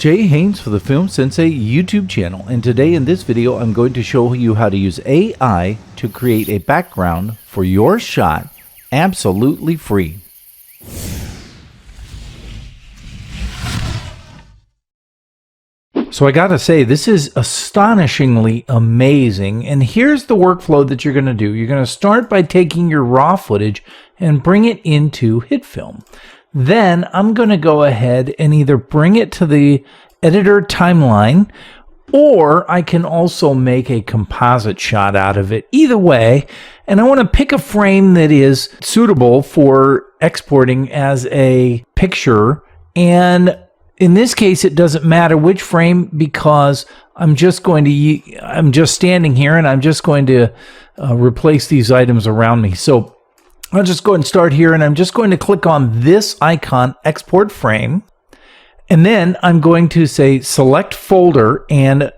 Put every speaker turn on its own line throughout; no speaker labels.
Jay Haynes for the Film Sensei YouTube channel, and today in this video I'm going to show you how to use AI to create a background for your shot absolutely free. So I gotta say, this is astonishingly amazing, and here's the workflow that you're gonna do. You're gonna start by taking your raw footage and bring it into HitFilm. Then I'm going to go ahead and either bring it to the editor timeline, or I can also make a composite shot out of it. Either way, and I want to pick a frame that is suitable for exporting as a picture. And in this case, it doesn't matter which frame, because I'm just standing here and I'm just going to replace these items around me. So I'll just go ahead and start here, and I'm just going to click on this icon, export frame, and then I'm going to say select folder and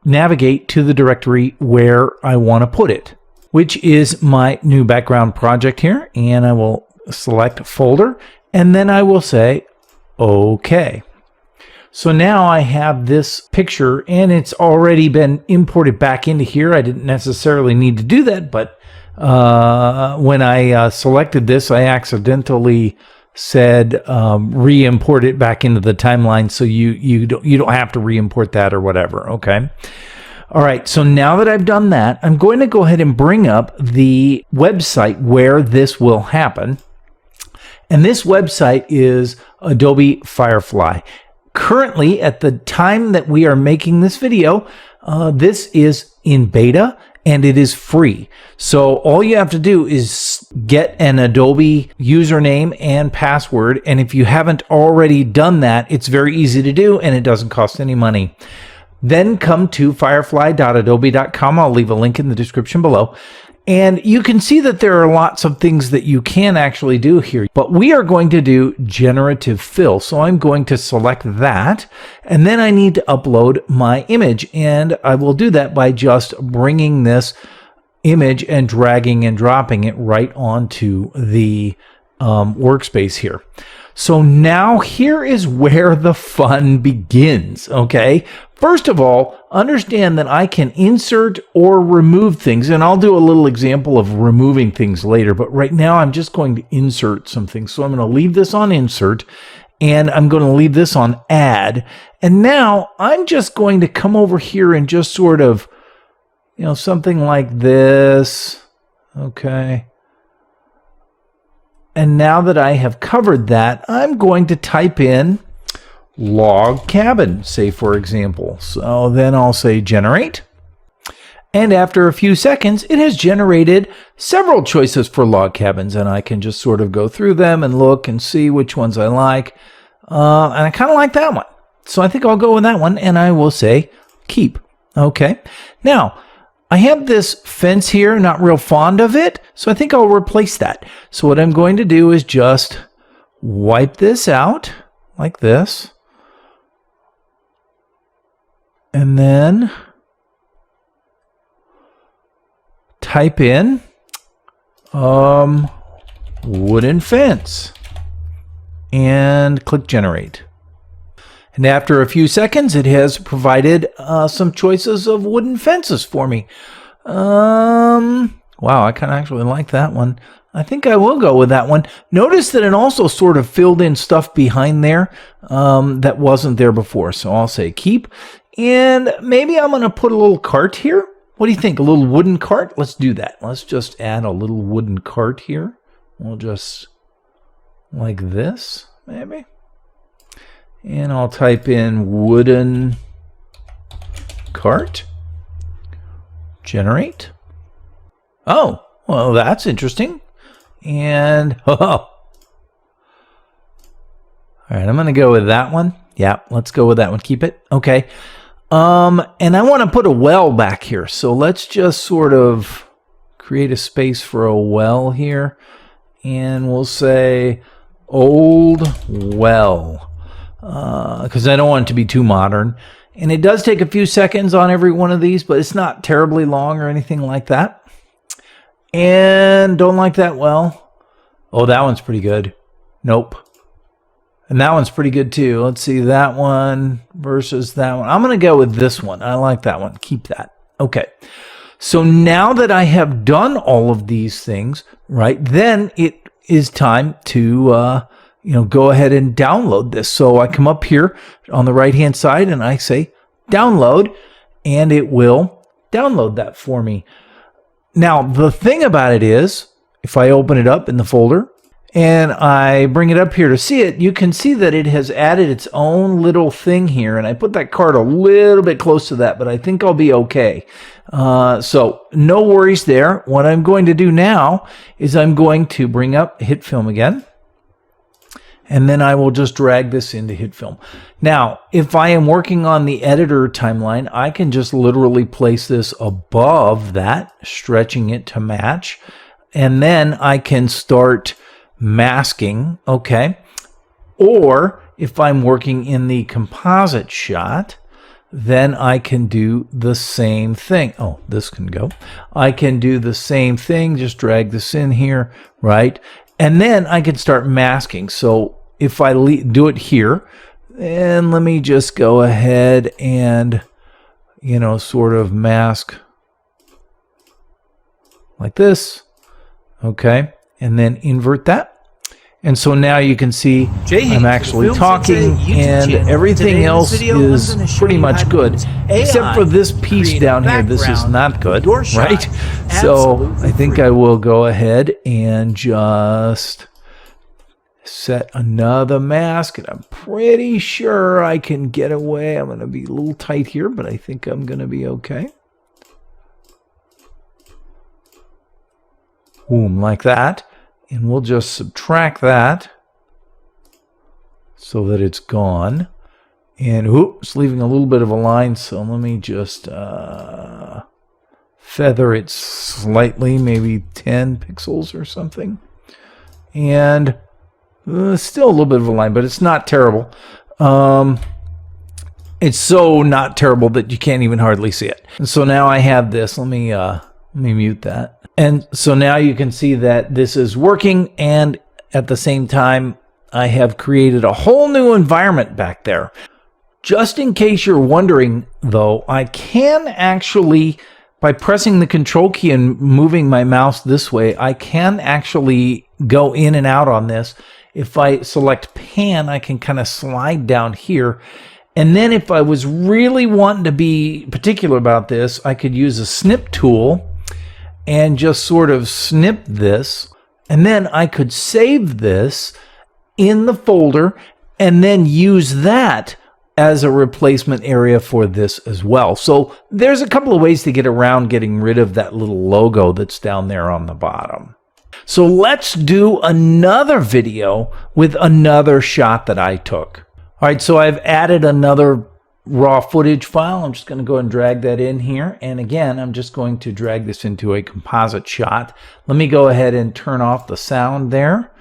navigate to the directory where I want to put it, which is my new background project here, and I will select folder, and then I will say OK. So now I have this picture, and it's already been imported back into here. I didn't necessarily need to do that, but when I selected this, I accidentally said re-import it back into the timeline, so you don't have to re-import that or whatever. Okay. All right. So now that I've done that, I'm going to go ahead and bring up the website where this will happen, and this website is Adobe Firefly. Currently, at the time that we are making this video, this is in beta, and it is free. So all you have to do is get an Adobe username and password. And if you haven't already done that, it's very easy to do, and it doesn't cost any money. Then come to firefly.adobe.com. I'll leave a link in the description below. And you can see that there are lots of things that you can actually do here, but we are going to do generative fill. So I'm going to select that, and then I need to upload my image, and I will do that by just bringing this image and dragging and dropping it right onto the workspace here. So now here is where the fun begins, okay? First of all, understand that I can insert or remove things, and I'll do a little example of removing things later, but right now I'm just going to insert some things. So I'm going to leave this on insert, and I'm going to leave this on add. And now I'm just going to come over here and just sort of, something like this, okay? And now that I have covered that, I'm going to type in log cabin, say, for example. So then I'll say generate. And after a few seconds, it has generated several choices for log cabins. And I can just sort of go through them and look and see which ones I like. And I kind of like that one. So I think I'll go with that one, and I will say keep. Okay. Now, I have this fence here, not real fond of it, so I think I'll replace that. So what I'm going to do is just wipe this out like this. And then type in wooden fence and click generate. And after a few seconds, it has provided some choices of wooden fences for me. Wow, I kind of actually like that one. I think I will go with that one. Notice that it also sort of filled in stuff behind there that wasn't there before. So I'll say keep. And maybe I'm going to put a little cart here. What do you think? A little wooden cart? Let's do that. Let's just add a little wooden cart here. We'll just like this, maybe. And I'll type in wooden cart. Generate. Oh, well, that's interesting. And, all right, I'm going to go with that one. Yeah, let's go with that one. Keep it. Okay. And I want to put a well back here. So let's just sort of create a space for a well here. And we'll say old well. Because I don't want it to be too modern. And it does take a few seconds on every one of these, but it's not terribly long or anything like that. And don't like that well. Oh, that one's pretty good. Nope. And that one's pretty good too. Let's see, that one versus that one. I'm going to go with this one. I like that one. Keep that. Okay. So now that I have done all of these things, right, then it is time to, go ahead and download this. So I come up here on the right-hand side and I say download, and it will download that for me. Now, the thing about it is, if I open it up in the folder and I bring it up here to see it, you can see that it has added its own little thing here. And I put that card a little bit close to that, but I think I'll be okay. So no worries there. What I'm going to do now is I'm going to bring up HitFilm again. And then I will just drag this into HitFilm. Now, if I am working on the editor timeline, I can just literally place this above that, stretching it to match. And then I can start masking, okay? Or if I'm working in the composite shot, then I can do the same thing. Oh, this can go. I can do the same thing, just drag this in here, right? And then I can start masking. So if I do it here, and let me just go ahead and, sort of mask like this. Okay, and then invert that. And so now you can see I'm actually talking, and everything else is pretty much good, except for this piece down here. This is not good, right? So I think I will go ahead and just set another mask, and I'm pretty sure I can get away. I'm going to be a little tight here, but I think I'm going to be okay. Boom, like that. And we'll just subtract that so that it's gone. And oops, leaving a little bit of a line. So let me just feather it slightly, maybe 10 pixels or something. And still a little bit of a line, but it's not terrible. It's so not terrible that you can't even hardly see it. And so now I have this. Let me mute that. And so now you can see that this is working, and at the same time, I have created a whole new environment back there. Just in case you're wondering, though, I can actually, by pressing the control key and moving my mouse this way, I can actually go in and out on this. If I select pan, I can kind of slide down here. And then if I was really wanting to be particular about this, I could use a snip tool and just sort of snip this. And then I could save this in the folder and then use that as a replacement area for this as well. So there's a couple of ways to get around getting rid of that little logo that's down there on the bottom. So let's do another video with another shot that I took. All right, so I've added another raw footage file. I'm just going to go and drag that in here. And again, I'm just going to drag this into a composite shot. Let me go ahead and turn off the sound there.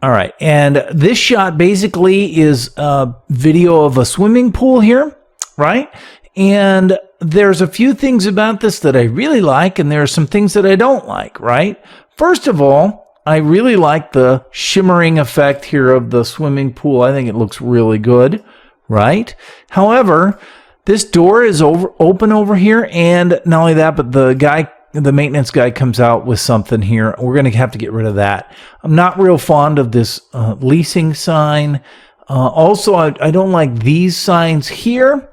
All right, and this shot basically is a video of a swimming pool here, right? And there's a few things about this that I really like, and there are some things that I don't like, right? First of all, I really like the shimmering effect here of the swimming pool. I think it looks really good, right? However, this door is open over here, and not only that, but the maintenance guy comes out with something here. We're going to have to get rid of that. I'm not real fond of this leasing sign. Also, I don't like these signs here,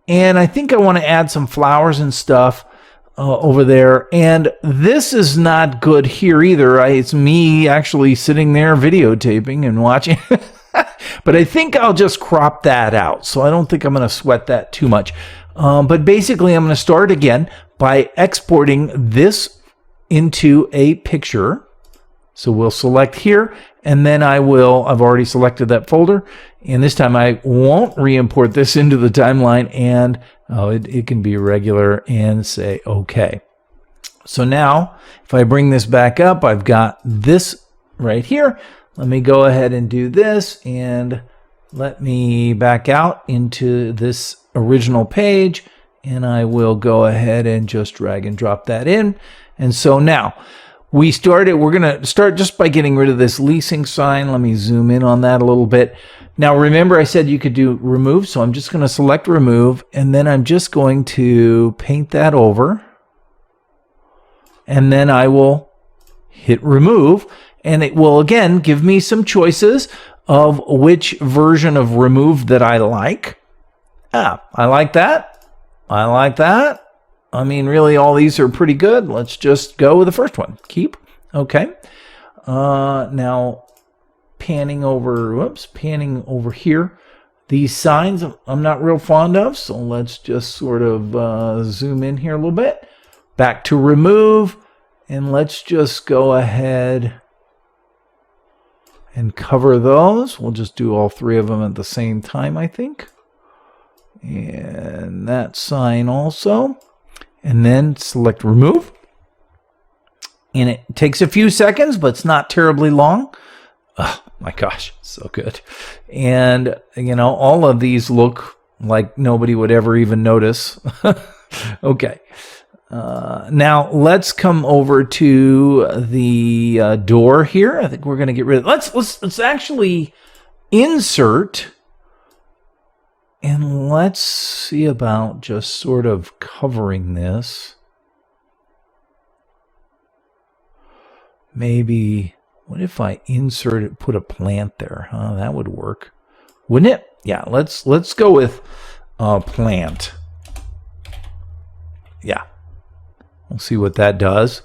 and I think I want to add some flowers and stuff over there. And this is not good here either. It's me actually sitting there videotaping and watching. But I think I'll just crop that out. So I don't think I'm going to sweat that too much. But basically, I'm going to start again by exporting this into a picture. So we'll select here, and then I've already selected that folder. And this time I won't re-import this into the timeline, and it can be regular, and say OK. So now, if I bring this back up, I've got this right here. Let me go ahead and do this, and let me back out into this original page, and I will go ahead and just drag and drop that in. And so now, we're going to start just by getting rid of this leasing sign. Let me zoom in on that a little bit. Now, remember I said you could do remove, so I'm just going to select remove, and then I'm just going to paint that over. And then I will hit remove, and it will, again, give me some choices of which version of remove that I like. I like that. I like that. I mean, really, all these are pretty good. Let's just go with the first one. Keep. Okay. Now, panning over here. These signs I'm not real fond of, so let's just sort of zoom in here a little bit. Back to remove, and let's just go ahead and cover those. We'll just do all three of them at the same time, I think. And that sign also. And then select remove. And it takes a few seconds, but it's not terribly long. Oh my gosh, so good. And, you know, all of these look like nobody would ever even notice. Okay. Now let's come over to the door here. I think we're going to get rid of. Let's actually insert, and let's see about just sort of covering this. Maybe, what if I insert it, put a plant there? Huh? That would work, wouldn't it? Yeah, let's go with plant. Yeah. We'll see what that does.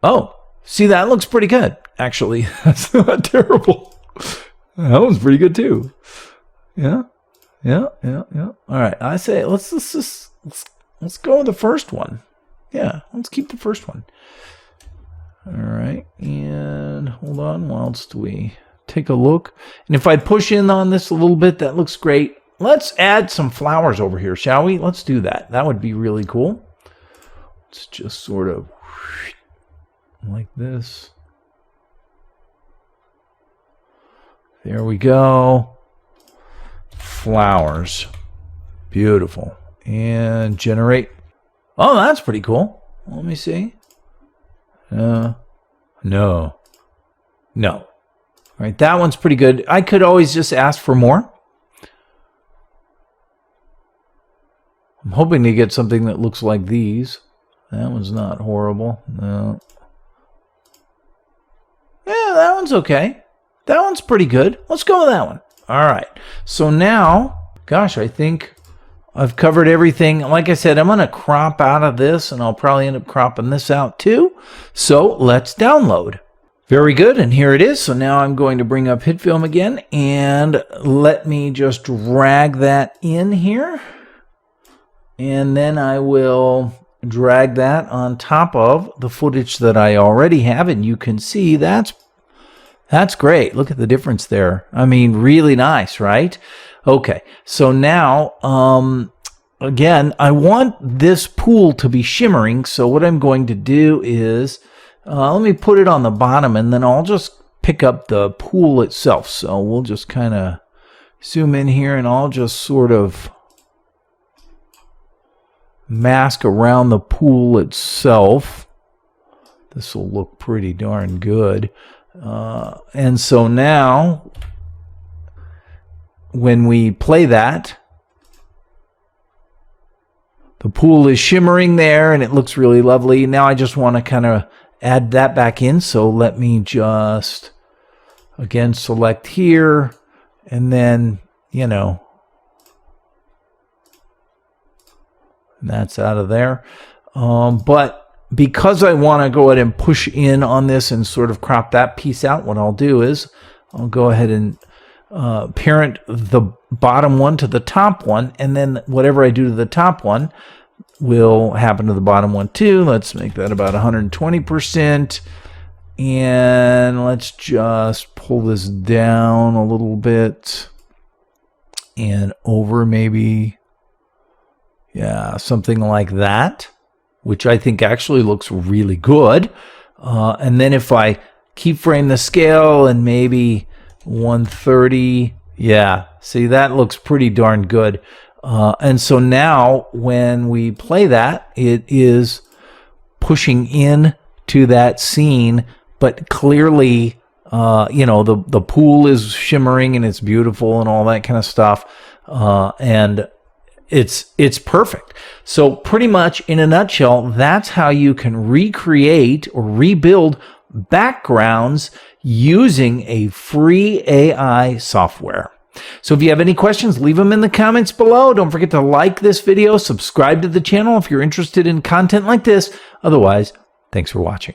Oh, see, that looks pretty good, actually. That's not terrible. That one's pretty good too. Yeah. All right, I say let's go with the first one. Yeah, let's keep the first one. All right, and hold on whilst we take a look. And if I push in on this a little bit, that looks great. Let's add some flowers over here, shall we? Let's do that. That would be really cool. It's just sort of like this. There we go. Flowers. Beautiful. And generate. Oh, that's pretty cool. Let me see. No. All right, that one's pretty good. I could always just ask for more. I'm hoping to get something that looks like these. That one's not horrible. No. Yeah, that one's okay. That one's pretty good. Let's go with that one. All right. So now, gosh, I think I've covered everything. Like I said, I'm going to crop out of this, and I'll probably end up cropping this out too. So let's download. Very good. And here it is. So now I'm going to bring up HitFilm again, and let me just drag that in here. And then I will drag that on top of the footage that I already have, and you can see that's great. Look at the difference there. I mean, really nice, right? Okay, so now again, I want this pool to be shimmering, so what I'm going to do is let me put it on the bottom, and then I'll just pick up the pool itself. So we'll just kind of zoom in here, and I'll just sort of mask around the pool itself. This will look pretty darn good. And so now when we play that, the pool is shimmering there and it looks really lovely. Now I just want to kind of add that back in. So let me just again select here, and then, you know, that's out of there. But because I want to go ahead and push in on this and sort of crop that piece out, what I'll do is I'll go ahead and parent the bottom one to the top one, and then whatever I do to the top one will happen to the bottom one too. Let's make that about 120%. And let's just pull this down a little bit and over maybe. Yeah, something like that, which I think actually looks really good. And then if I keyframe the scale and maybe 130, yeah, see, that looks pretty darn good. And so now when we play that, it is pushing in to that scene, but clearly, the pool is shimmering and it's beautiful and all that kind of stuff. And it's perfect. So pretty much in a nutshell, that's how you can recreate or rebuild backgrounds using a free AI software. So if you have any questions, leave them in the comments below. Don't forget to like this video, subscribe to the channel if you're interested in content like this. Otherwise, thanks for watching.